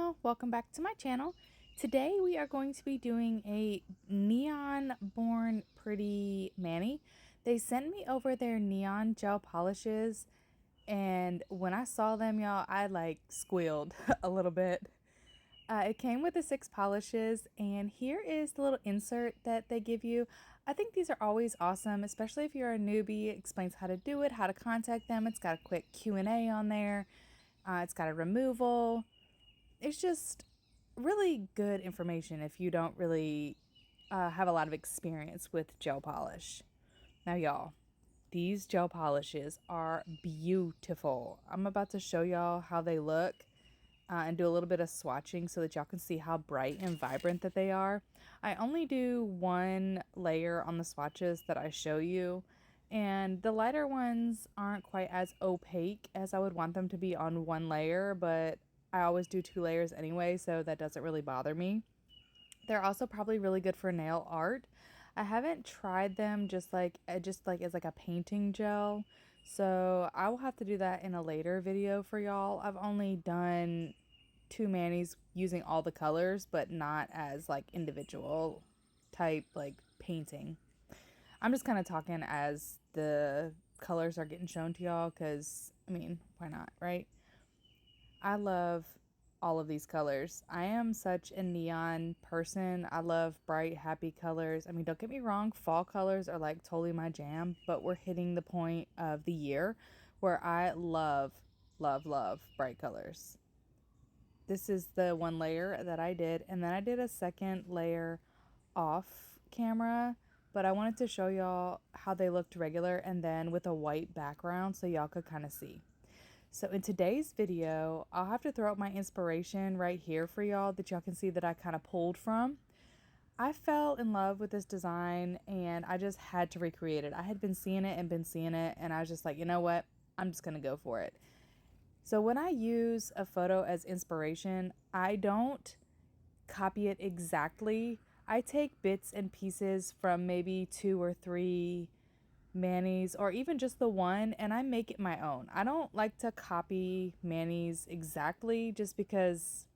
y'all, welcome back to my channel. Today we are going to be doing a neon born pretty mani. They sent me over their neon gel polishes, and when I saw them, y'all, I like squealed a little bit. It came with the 6 polishes, and here is the little insert that they give you. I think these are always awesome, especially if you're a newbie. It explains how to do it, how to contact them. It's got a quick Q&A on there. It's got a removal. It's just really good information if you don't really have a lot of experience with gel polish. Now, y'all, these gel polishes are beautiful. I'm about to show y'all how they look and do a little bit of swatching so that y'all can see how bright and vibrant that they are. I only do one layer on the swatches that I show you, and the lighter ones aren't quite as opaque as I would want them to be on one layer, but I always do 2 layers anyway, so that doesn't really bother me. They're also probably really good for nail art. I haven't tried them just like as like a painting gel, so I will have to do that in a later video for y'all. I've only done 2 manis using all the colors, but not as like individual type like painting. I'm just kind of talking as the colors are getting shown to y'all because, I mean, why not, right? I love all of these colors. I am such a neon person. I love bright, happy colors. I mean, don't get me wrong, fall colors are like totally my jam, but we're hitting the point of the year where I love, love, love bright colors. This is the one layer that I did, and then I did a second layer off camera, but I wanted to show y'all how they looked regular and then with a white background so y'all could kind of see. So in today's video, I'll have to throw up my inspiration right here for y'all that y'all can see that I kind of pulled from. I fell in love with this design and I just had to recreate it. I had been seeing it and I was just like, you know what? I'm just going to go for it. So when I use a photo as inspiration, I don't copy it exactly. I take bits and pieces from maybe 2 or 3 manis or even just the one, and I make it my own. I don't like to copy manis exactly just because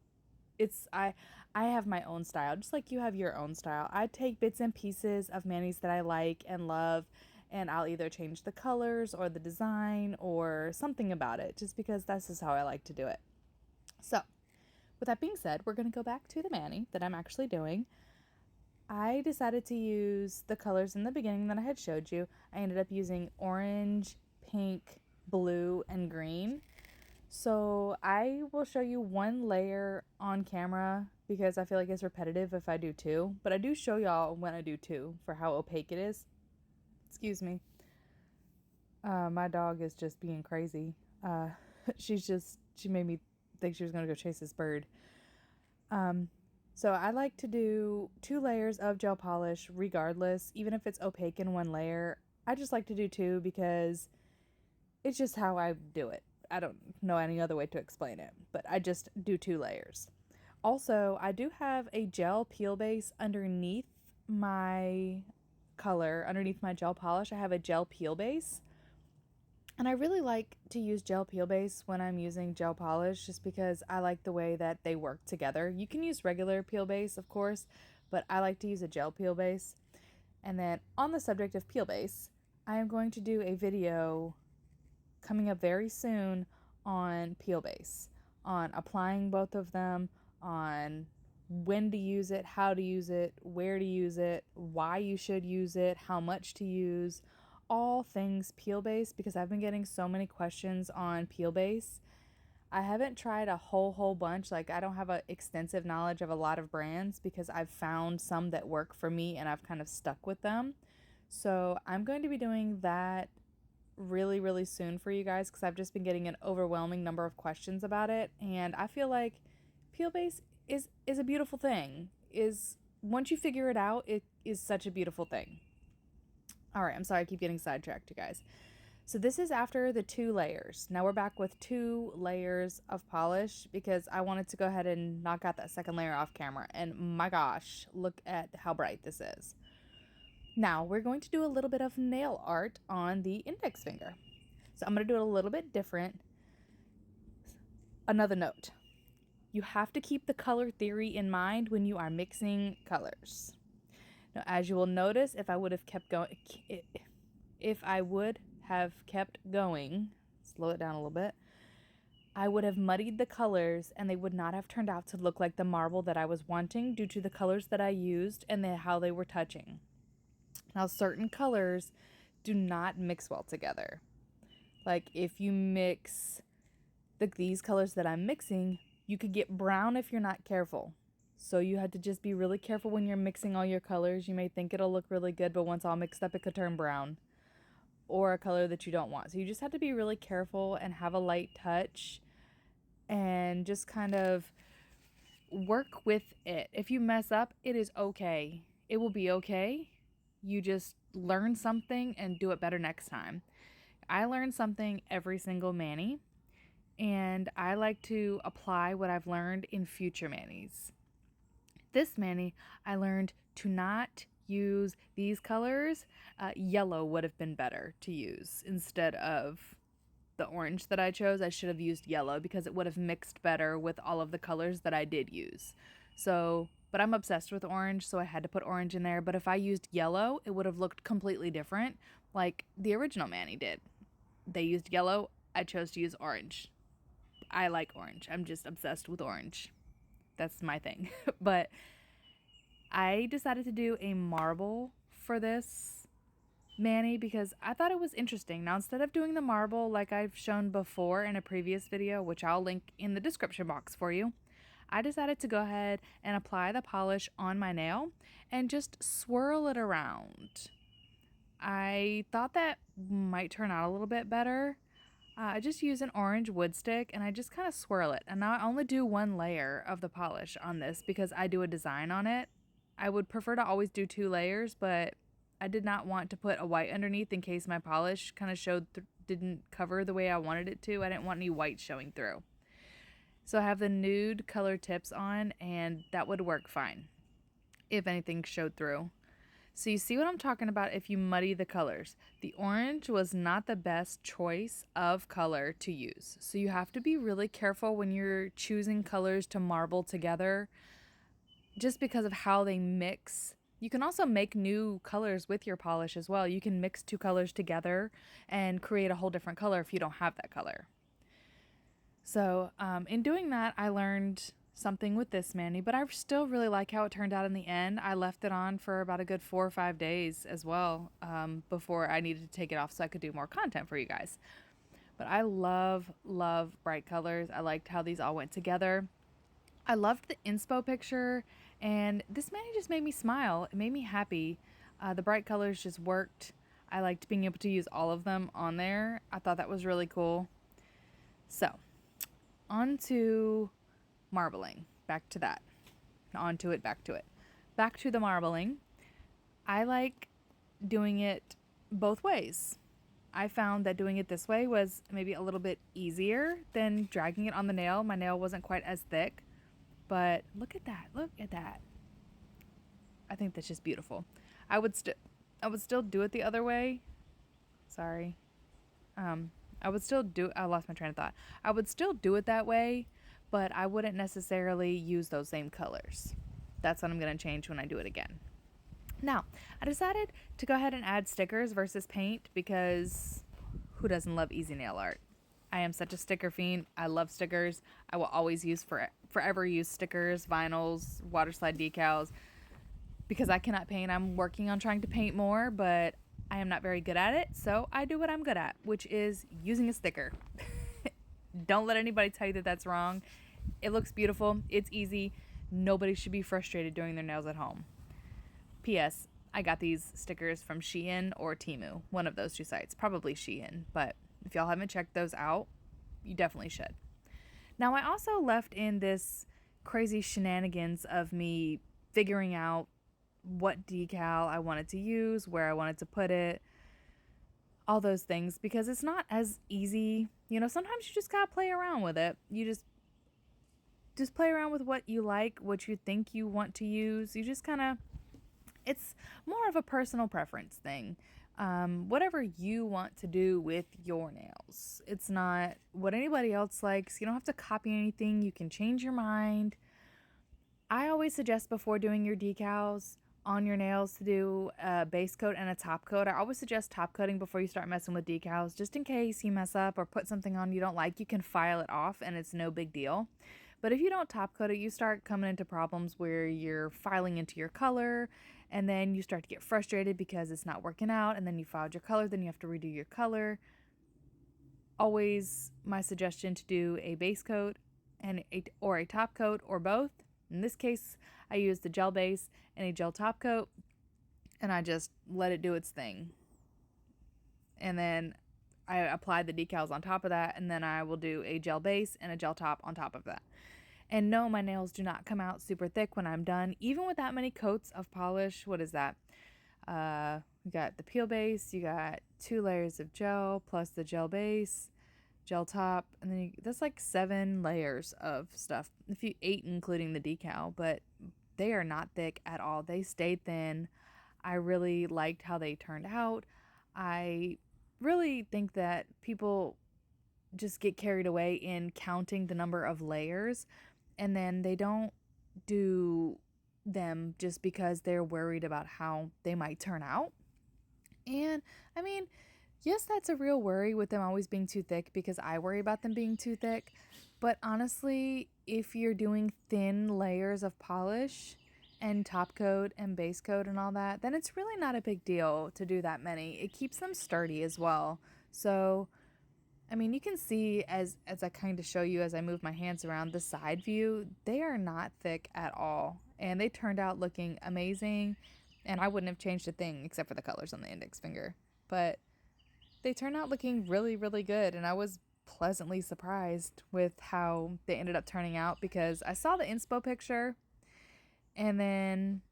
I have my own style, just like you have your own style. I take bits and pieces of manis that I like and love, and I'll either change the colors or the design or something about it just because that's just how I like to do it. So with that being said, we're going to go back to the mani that I'm actually doing. I decided to use the colors in the beginning that I had showed you. I ended up using orange, pink, blue, and green. So I will show you one layer on camera because I feel like it's repetitive if I do 2. But I do show y'all when I do 2 for how opaque it is. Excuse me. My dog is just being crazy. She made me think she was going to go chase this bird. So I like to do 2 layers of gel polish regardless, even if it's opaque in one layer. I just like to do 2 because it's just how I do it. I don't know any other way to explain it, but I just do 2 layers. Also, I do have a gel peel base underneath my color, underneath my gel polish. I have a gel peel base. And I really like to use gel peel base when I'm using gel polish just because I like the way that they work together. You can use regular peel base, of course, but I like to use a gel peel base. And then on the subject of peel base, I am going to do a video coming up very soon on peel base, on applying both of them, on when to use it, how to use it, where to use it, why you should use it, how much to use, all things peel base because I've been getting so many questions on peel base. I haven't tried a whole bunch. Like, I don't have an extensive knowledge of a lot of brands because I've found some that work for me and I've kind of stuck with them. So I'm going to be doing that really soon for you guys because I've just been getting an overwhelming number of questions about it, and I feel like peel base is a beautiful thing. Is once you figure it out, it is such a beautiful thing. All right, I'm sorry I keep getting sidetracked, you guys. So this is after the 2 layers. Now we're back with 2 layers of polish because I wanted to go ahead and knock out that second layer off camera, and my gosh, look at how bright this is. Now we're going to do a little bit of nail art on the index finger. So I'm going to do it a little bit different. Another note. You have to keep the color theory in mind when you are mixing colors. Now, as you will notice, if I would have kept going, slow it down a little bit, I would have muddied the colors and they would not have turned out to look like the marble that I was wanting due to the colors that I used and how they were touching. Now, certain colors do not mix well together. Like if you mix these colors that I'm mixing, you could get brown if you're not careful. So you had to just be really careful when you're mixing all your colors. You may think it'll look really good, but once all mixed up, it could turn brown or a color that you don't want. So you just have to be really careful and have a light touch and just kind of work with it. If you mess up, it is okay. It will be okay. You just learn something and do it better next time. I learn something every single mani, and I like to apply what I've learned in future manis. This mani, I learned to not use these colors. Yellow would have been better to use instead of the orange that I chose. I should have used yellow because it would have mixed better with all of the colors that I did use. So, but I'm obsessed with orange, so I had to put orange in there. But if I used yellow, it would have looked completely different, like the original mani did. They used yellow, I chose to use orange. I like orange. I'm just obsessed with orange. That's my thing. But I decided to do a marble for this mani because I thought it was interesting. Now, instead of doing the marble like I've shown before in a previous video, which I'll link in the description box for you, I decided to go ahead and apply the polish on my nail and just swirl it around. I thought that might turn out a little bit better. I just use an orange wood stick and I just kind of swirl it. And now I only do one layer of the polish on this because I do a design on it. I would prefer to always do 2 layers, but I did not want to put a white underneath in case my polish kind of didn't cover the way I wanted it to. I didn't want any white showing through. So I have the nude color tips on, and that would work fine if anything showed through. So you see what I'm talking about if you muddy the colors. The orange was not the best choice of color to use. So you have to be really careful when you're choosing colors to marble together just because of how they mix. You can also make new colors with your polish as well. You can mix 2 colors together and create a whole different color if you don't have that color. So in doing that, I learned something with this mani, but I still really like how it turned out in the end. I left it on for about a good 4 or 5 days as well before I needed to take it off so I could do more content for you guys. But I love bright colors. I liked how these all went together. I loved the inspo picture, and this mani just made me smile. It made me happy. The bright colors just worked. I liked being able to use all of them on there. I thought that was really cool. So, on to marbling. Back to that. Onto it, back to it. Back to the marbling. I like doing it both ways. I found that doing it this way was maybe a little bit easier than dragging it on the nail. My nail wasn't quite as thick, but look at that. Look at that. I think that's just beautiful. I would still do it the other way. Sorry. I lost my train of thought. I would still do it that way, but I wouldn't necessarily use those same colors. That's what I'm going to change when I do it again. Now, I decided to go ahead and add stickers versus paint because who doesn't love easy nail art? I am such a sticker fiend. I love stickers. I will always forever use stickers, vinyls, water slide decals because I cannot paint. I'm working on trying to paint more, but I am not very good at it, so I do what I'm good at, which is using a sticker. Don't let anybody tell you that that's wrong. It looks beautiful. It's easy. Nobody should be frustrated doing their nails at home. P.S. I got these stickers from Shein or Temu, one of those 2 sites. Probably Shein, but if y'all haven't checked those out, you definitely should. Now, I also left in this crazy shenanigans of me figuring out what decal I wanted to use, where I wanted to put it, all those things, because it's not as easy. You know, sometimes you just gotta play around with it. You just play around with what you like, what you think you want to use. You just kind of, it's more of a personal preference thing. whatever you want to do with your nails. It's not what anybody else likes. You don't have to copy anything. You can change your mind. I always suggest before doing your decals on your nails to do a base coat and a top coat. I always suggest top coating before you start messing with decals, just in case you mess up or put something on you don't like. You can file it off and it's no big deal. But if you don't top coat it, you start coming into problems where you're filing into your color, and then you start to get frustrated because it's not working out, and then you filed your color, then you have to redo your color. Always my suggestion to do a base coat or a top coat or both. In this case, I used the gel base and a gel top coat, and I just let it do its thing. And then I applied the decals on top of that, and then I will do a gel base and a gel top on top of that. And no, my nails do not come out super thick when I'm done, even with that many coats of polish. What is that? You got the peel base, you got 2 layers of gel plus the gel base, gel top, and then that's like 7 layers of stuff. If you 8 including the decal, but they are not thick at all. They stayed thin. I really liked how they turned out. I really think that people just get carried away in counting the number of layers, and then they don't do them just because they're worried about how they might turn out. And I mean, yes, that's a real worry with them always being too thick, because I worry about them being too thick. But honestly, if you're doing thin layers of polish and top coat and base coat and all that, then it's really not a big deal to do that many. It keeps them sturdy as well. So I mean, you can see as I kind of show you as I move my hands around the side view, they are not thick at all. And they turned out looking amazing. And I wouldn't have changed a thing except for the colors on the index finger. But they turned out looking really, really good. And I was pleasantly surprised with how they ended up turning out, because I saw the inspo picture and then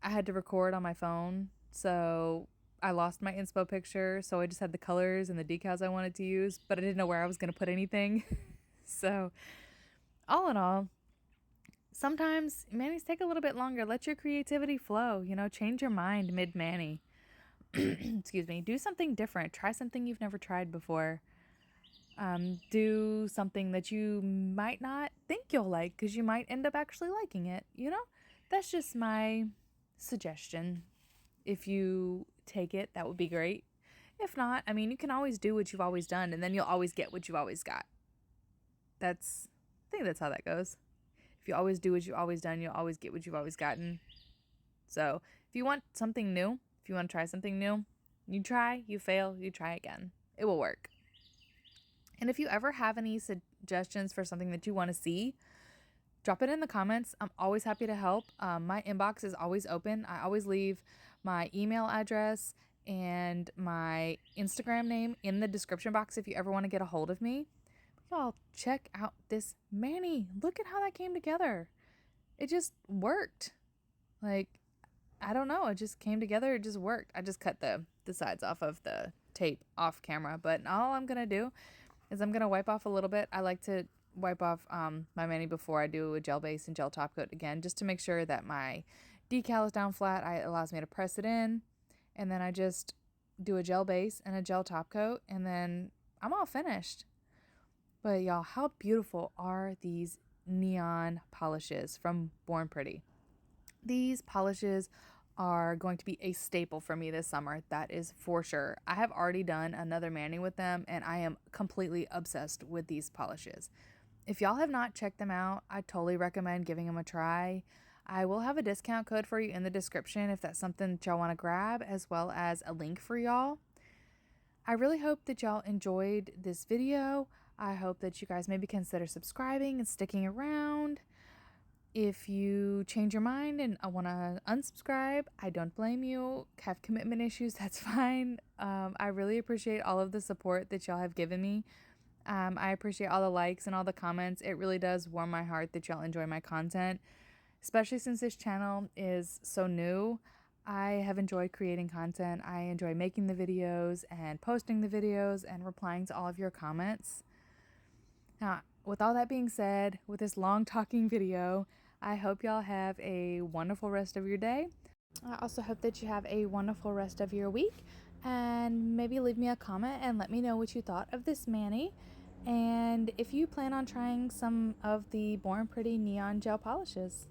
I had to record on my phone. So I lost my inspo picture, so I just had the colors and the decals I wanted to use, but I didn't know where I was going to put anything. So all in all, sometimes manis take a little bit longer. Let your creativity flow, change your mind mid-mani. Excuse me. Do something different. Try something you've never tried before. Do something that you might not think you'll like, because you might end up actually liking it, That's just my suggestion. If you take it, that would be great. If not, I mean, you can always do what you've always done, and then you'll always get what you've always got. I think that's how that goes. If you always do what you've always done, you'll always get what you've always gotten. So if you want something new, if you want to try something new, you try, you fail, you try again. It will work. And if you ever have any suggestions for something that you want to see, drop it in the comments. I'm always happy to help. My inbox is always open. I always leave my email address and my Instagram name in the description box if you ever want to get a hold of me. Y'all, check out this mani. Look at how that came together. It just worked. Like, I don't know. It just came together. It just worked. I just cut the sides off of the tape off camera. But all I'm going to do is I'm going to wipe off a little bit. I like to wipe off my mani before I do a gel base and gel top coat again, just to make sure that my decal is down flat. It allows me to press it in, and then I just do a gel base and a gel top coat, and then I'm all finished. But y'all, how beautiful are these neon polishes from Born Pretty? These polishes are going to be a staple for me this summer. That is for sure. I have already done another mani with them, and I am completely obsessed with these polishes. If y'all have not checked them out, I totally recommend giving them a try. I will have a discount code for you in the description if that's something that y'all want to grab, as well as a link for y'all. I really hope that y'all enjoyed this video. I hope that you guys maybe consider subscribing and sticking around. If you change your mind and want to unsubscribe, I don't blame you. Have commitment issues, that's fine. I really appreciate all of the support that y'all have given me. I appreciate all the likes and all the comments. It really does warm my heart that y'all enjoy my content, especially since this channel is so new. I have enjoyed creating content. I enjoy making the videos and posting the videos and replying to all of your comments. Now, with all that being said, with this long talking video, I hope y'all have a wonderful rest of your day. I also hope that you have a wonderful rest of your week. and maybe leave me a comment and let me know what you thought of this mani, and if you plan on trying some of the Born Pretty neon gel polishes.